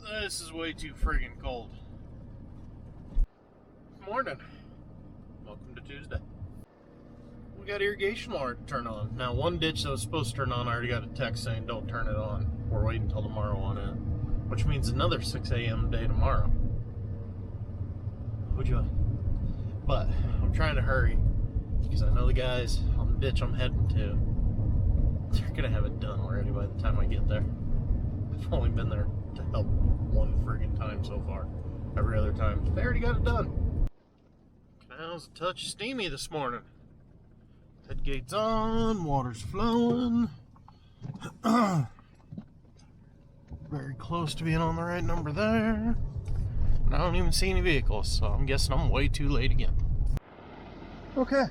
This is way too friggin' cold. Morning. Welcome to Tuesday. We got irrigation water to turn on. Now, one ditch that was supposed to turn on, I already got a text saying don't turn it on. We're waiting until tomorrow on it. Which means another 6 a.m. day tomorrow. Would you? But I'm trying to hurry because I know the guys on the ditch I'm heading to, they're gonna have it done already by the time I get there. I've only been there to help one friggin' time so far. Every other time, they already got it done. Canal's a touch steamy this morning. Headgate's on, water's flowing. Very close to being on the right number there. And I don't even see any vehicles, so I'm guessing I'm way too late again. Okay.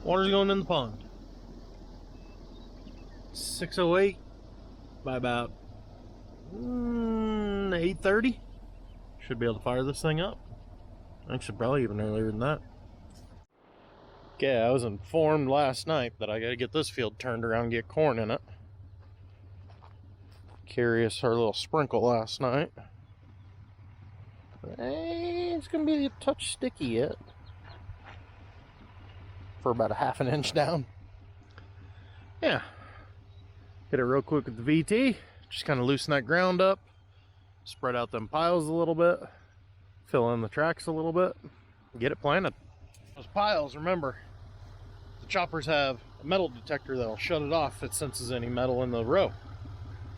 Water's going in the pond. 6:08 by about 8:30. Should be able to fire this thing up. Actually, probably even earlier than that. Okay, I was informed last night that I gotta get this field turned around and get corn in it. Curious our little sprinkle last night. It's gonna be a touch sticky yet. For about a ½ inch down. Yeah. Hit it real quick with the VT. Just kind of loosen that ground up. Spread out them piles a little bit. Fill in the tracks a little bit. Get it planted. Those piles, remember, the choppers have a metal detector that'll shut it off if it senses any metal in the row.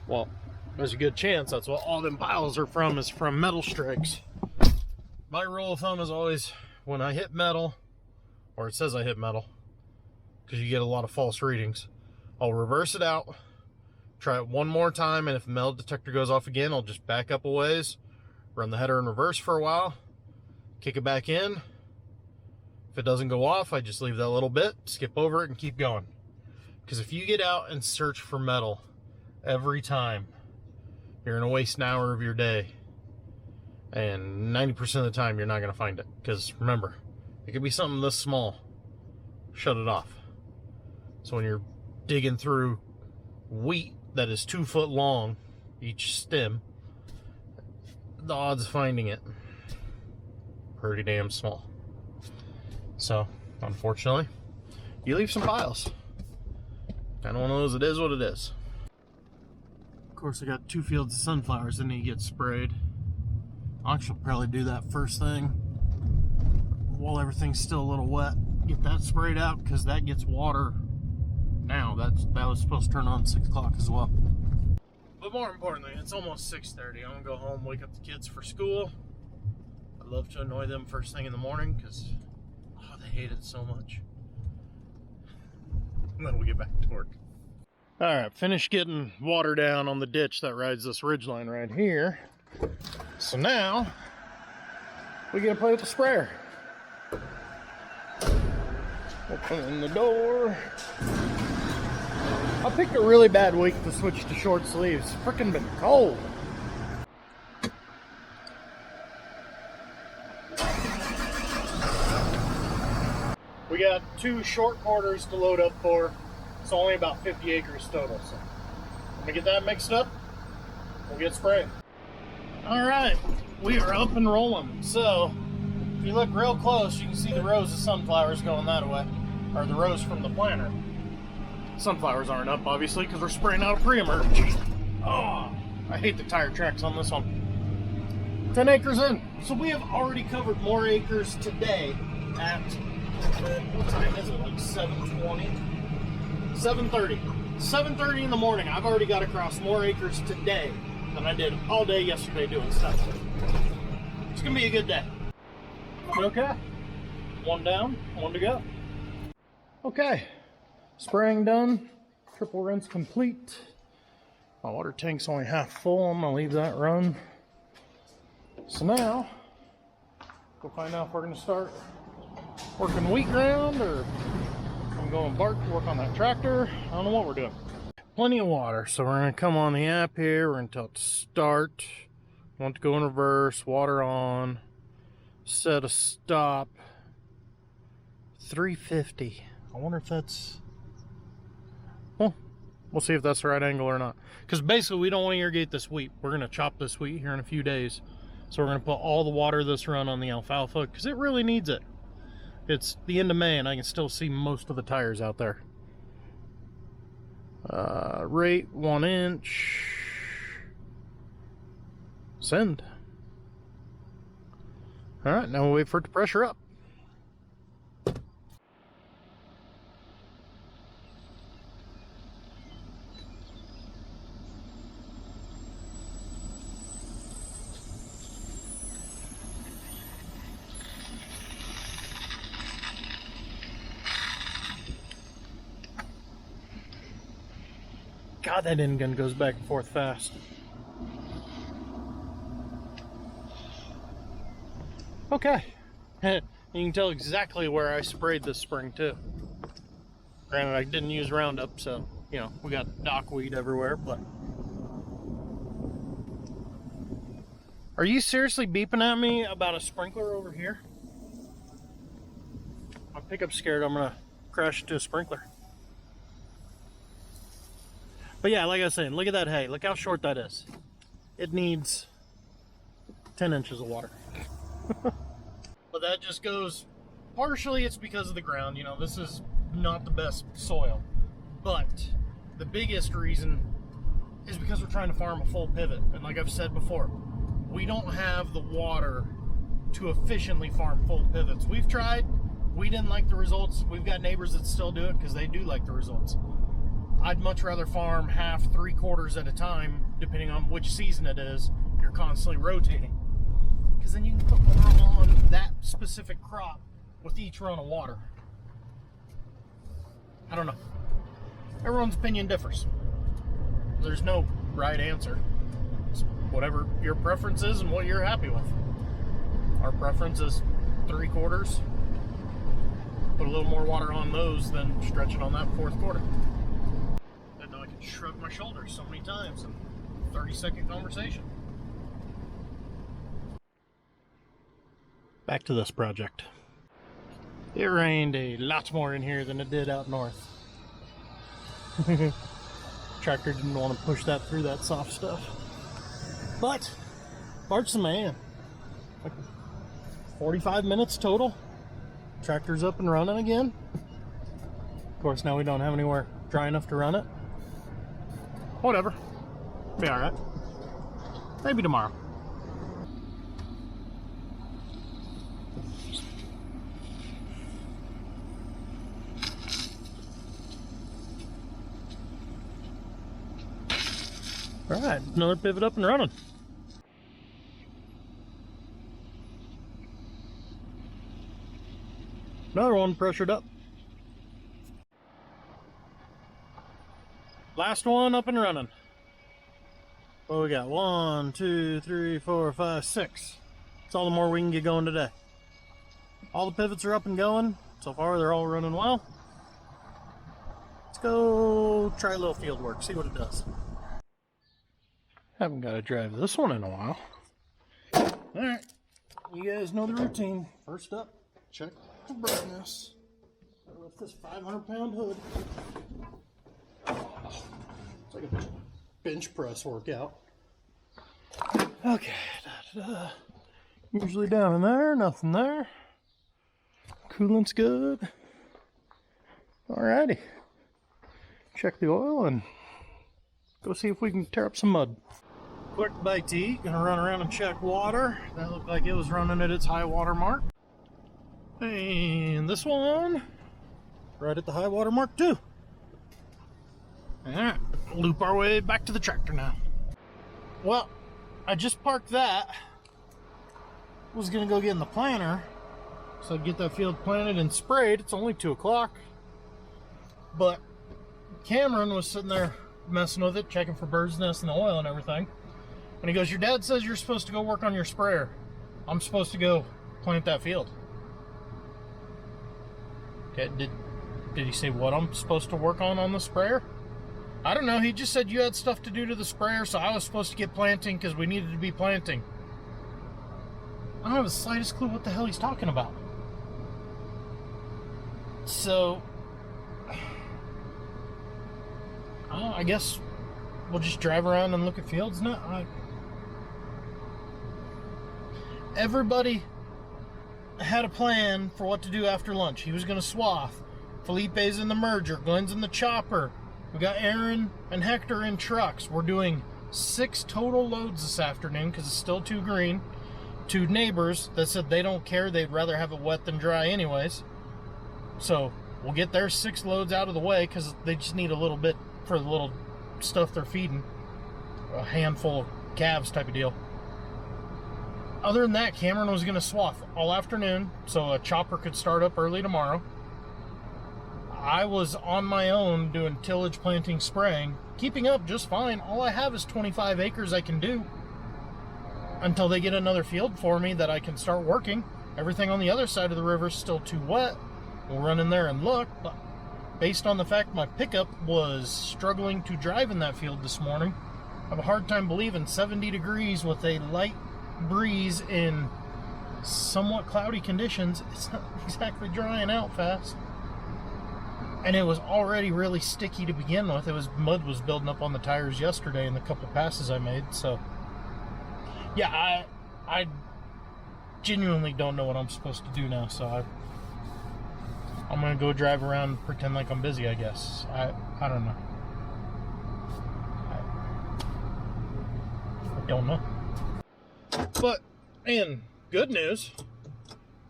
Well, there's a good chance that's what all them piles are from, is from metal strikes. My rule of thumb is always, when I hit metal, or it says I hit metal, because you get a lot of false readings, I'll reverse it out, try it one more time, and if the metal detector goes off again, I'll just back up a ways, run the header in reverse for a while, kick it back in. If it doesn't go off, I just leave that little bit, skip over it, and keep going. Because if you get out and search for metal every time, you're going to waste an hour of your day. And 90% of the time, you're not going to find it. Because remember, it could be something this small. Shut it off. So when you're digging through wheat that is 2 foot long, each stem, the odds of finding it pretty damn small. So, unfortunately, you leave some piles. Kind of one of those, it is what it is. Of course, I got 2 fields of sunflowers that need to get sprayed. I'll actually probably do that first thing while everything's still a little wet. Get that sprayed out, because that gets water now. That was supposed to turn on 6 o'clock as well. But more importantly, it's almost 6:30. I'm gonna go home, wake up the kids for school. I love to annoy them first thing in the morning, because they hate it so much. And then we'll get back to work. Alright, finished getting water down on the ditch that rides this ridgeline right here. So now, we get to play with the sprayer. Open the door. I picked a really bad week to switch to short sleeves. It's freaking been cold. We got 2 short quarters to load up for. It's only about 50 acres total. So I'm gonna get that mixed up. We'll get spraying. All right, we are up and rolling. So if you look real close, you can see the rows of sunflowers going that way, or the rows from the planter. Sunflowers aren't up, obviously, because we're spraying out a pre-emerge. Oh, I hate the tire tracks on this one. 10 acres in. So we have already covered more acres today at, what time is it? Like 7:20? 7:30. 7:30 in the morning. I've already got across more acres today than I did all day yesterday doing stuff. It's going to be a good day. Okay. 1 down, 1 to go. Okay. Spraying done. Triple rinse complete. My water tank's only half full. I'm going to leave that run. So now, go find out if we're going to start working wheat ground, or I'm going bark to work on that tractor. I don't know what we're doing. Plenty of water, so we're going to come on the app here. We're going to tell it to start. Want to go in reverse, water on, set a stop. 350. I wonder if that's, well, We'll see if that's the right angle or not. Because basically we don't want to irrigate this wheat. We're going to chop this wheat here in a few days. So we're going to put all the water this run on the alfalfa because it really needs it. It's the end of May and I can still see most of the tires out there. Rate 1 inch. Send. All right, now we'll wait for it to pressure up. God, that end gun goes back and forth fast. Okay. You can tell exactly where I sprayed this spring too. Granted, I didn't use Roundup, so, you know, we got dockweed everywhere, but... Are you seriously beeping at me about a sprinkler over here? My pickup's scared I'm gonna crash into a sprinkler. But yeah, like I was saying, look at that hay. Look how short that is. It needs 10 inches of water. But that just goes, partially it's because of the ground. You know, this is not the best soil. But the biggest reason is because we're trying to farm a full pivot. And like I've said before, we don't have the water to efficiently farm full pivots. We've tried, we didn't like the results. We've got neighbors that still do it because they do like the results. I'd much rather farm half, 3/4 at a time, depending on which season it is. You're constantly rotating. Because then you can put more on that specific crop with each run of water. I don't know. Everyone's opinion differs. There's no right answer. It's whatever your preference is and what you're happy with. Our preference is 3/4. Put a little more water on those than stretch it on that 4th quarter. I can shrug my shoulders so many times in a 30-second conversation. Back to this project. It rained a lot more in here than it did out north. Tractor didn't want to push that through that soft stuff. But Bart's the man. Like 45 minutes total. Tractor's up and running again. Of course, now we don't have anywhere dry enough to run it. Whatever. Be alright. Maybe tomorrow. Alright, another pivot up and running. Another one pressured up. Last one up and running. What we got? 1, 2, 3, 4, 5, 6. That's all the more we can get going today. All the pivots are up and going. So far, they're all running well. Let's go try a little field work, see what it does. Haven't got to drive this one in a while. Alright, you guys know the routine. First up, check the brightness. I lift this 500-pound hood. It's like a bench press workout. Okay, usually down in there, nothing there. Coolant's good. Alrighty. Check the oil and go see if we can tear up some mud. Quick bite to eat. Gonna run around and check water. That looked like it was running at its high water mark. And this one, right at the high water mark too. Alright, loop our way back to the tractor now. Well, I just parked that. Was gonna go get in the planter so I'd get that field planted and sprayed. It's only 2 o'clock. But Cameron was sitting there messing with it, checking for birds' nests and the oil and everything. And he goes, your dad says you're supposed to go work on your sprayer. I'm supposed to go plant that field. Okay, did he say what I'm supposed to work on the sprayer? I don't know, he just said you had stuff to do to the sprayer, so I was supposed to get planting because we needed to be planting. I don't have the slightest clue what the hell he's talking about. So, I guess we'll just drive around and look at fields now. Everybody had a plan for what to do after lunch. He was going to swath. Felipe's in the merger. Glenn's in the chopper. We got Aaron and Hector in trucks. We're doing 6 total loads this afternoon because it's still too green. 2 neighbors that said they don't care. They'd rather have it wet than dry anyways. So we'll get their 6 loads out of the way because they just need a little bit for the little stuff they're feeding. A handful of calves type of deal. Other than that, Cameron was going to swath all afternoon so a chopper could start up early tomorrow. I was on my own doing tillage, planting, spraying, keeping up just fine. All I have is 25 acres I can do until they get another field for me that I can start working. Everything on the other side of the river is still too wet. We'll run in there and look, but based on the fact my pickup was struggling to drive in that field this morning, I have a hard time believing 70 degrees with a light breeze in somewhat cloudy conditions. It's not exactly drying out fast. And it was already really sticky to begin with. Mud was building up on the tires yesterday in the couple passes I made. So yeah, I genuinely don't know what I'm supposed to do now. So I'm gonna go drive around and pretend like I'm busy, I guess. I don't know. I don't know. But in good news,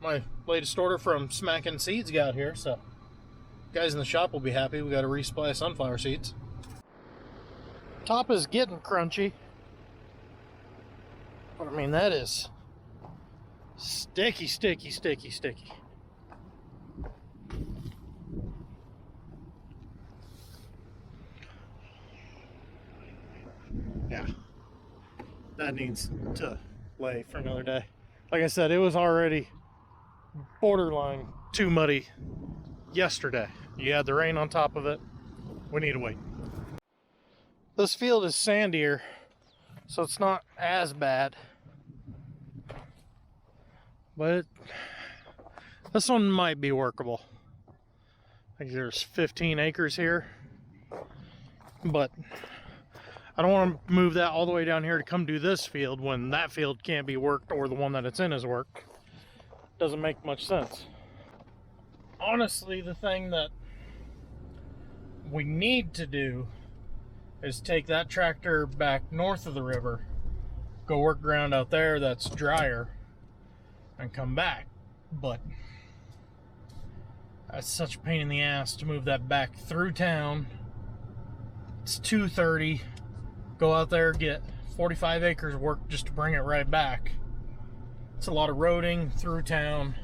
my latest order from Smackin' Seeds got here, so guys in the shop will be happy. We got a resupply of sunflower seeds. Top is getting crunchy, but I mean that is sticky, sticky, sticky, sticky. Yeah, that needs to lay for another day. Like I said, it was already borderline too muddy yesterday. You had the rain on top of it. We need to wait. This field is sandier, so it's not as bad. But this one might be workable. I think there's 15 acres here. But I don't want to move that all the way down here to come do this field when that field can't be worked or the one that it's in is worked. Doesn't make much sense. Honestly, the thing that we need to do is take that tractor back north of the river, go work ground out there that's drier, and come back. But that's such a pain in the ass to move that back through town. It's 2:30. Go out there, get 45 acres work just to bring it right back. It's a lot of roading through town.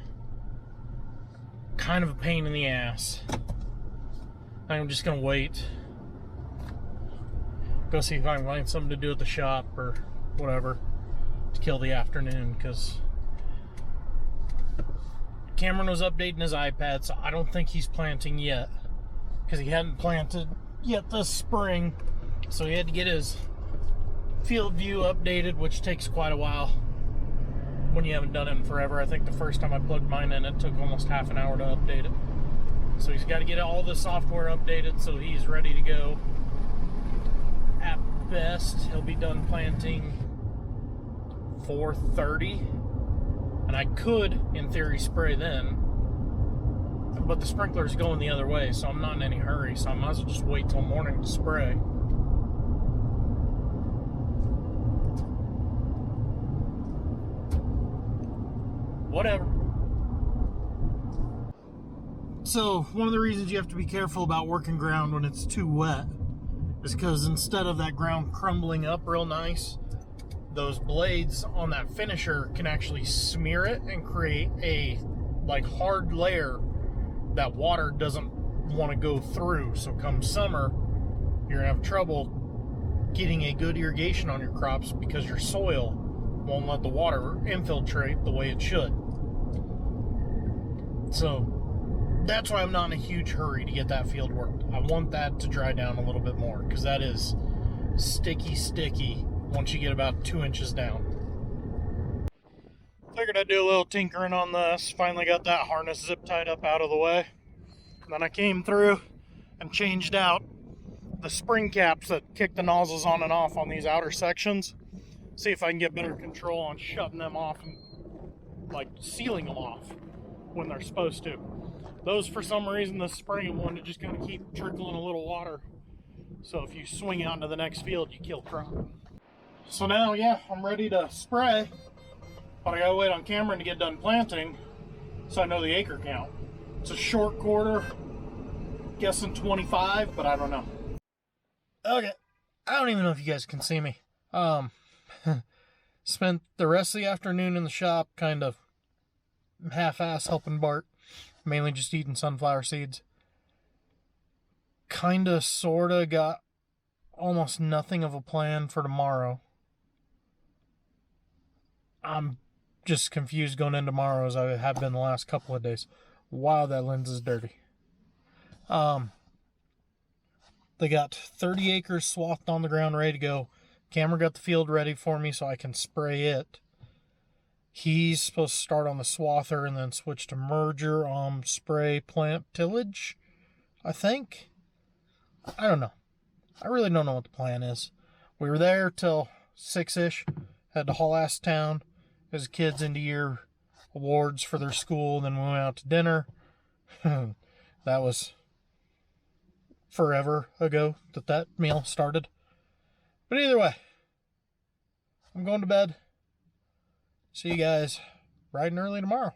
Kind of a pain in the ass. I'm just gonna wait. Go see if I can find something to do at the shop or whatever to kill the afternoon, because Cameron was updating his iPad, so I don't think he's planting yet, because he hadn't planted yet this spring. So he had to get his field view updated, which takes quite a while when you haven't done it in forever. I think the first time I plugged mine in, it took almost half an hour to update it. So he's got to get all the software updated so he's ready to go. At best, he'll be done planting 4:30, and I could, in theory, spray then. But the sprinkler's going the other way, so I'm not in any hurry, so I might as well just wait till morning to spray. Whatever. So, one of the reasons you have to be careful about working ground when it's too wet is because instead of that ground crumbling up real nice, those blades on that finisher can actually smear it and create a hard layer that water doesn't want to go through. So come summer, you're gonna have trouble getting a good irrigation on your crops because your soil won't let the water infiltrate the way it should. So that's why I'm not in a huge hurry to get that field worked. I want that to dry down a little bit more, because that is sticky once you get about 2 inches down. Figured I'd do a little tinkering on this. Finally got that harness zip tied up out of the way. And then I came through and changed out the spring caps that kick the nozzles on and off on these outer sections. See if I can get better control on shutting them off and like sealing them off when they're supposed to. Those, for some reason, the spring one to just kind of keep trickling a little water. So if you swing out into the next field, you kill crop. So now, yeah, I'm ready to spray, but I gotta wait on Cameron to get done planting so I know the acre count. It's a short quarter, guessing 25, but I don't know. Okay, I don't even know if you guys can see me. Spent the rest of the afternoon in the shop, kind of half-ass helping Bart, mainly just eating sunflower seeds. Kinda, sorta got almost nothing of a plan for tomorrow. I'm just confused going into tomorrow as I have been the last couple of days. Wow, that lens is dirty. They got 30 acres swathed on the ground ready to go. Cameron got the field ready for me so I can spray it. He's supposed to start on the swather and then switch to merger, spray plant tillage, I think. I don't know. I really don't know what the plan is. We were there till 6-ish. Had to haul ass town as kids into year awards for their school. Then we went out to dinner. That was forever ago that meal started. But either way, I'm going to bed. See you guys bright and early tomorrow.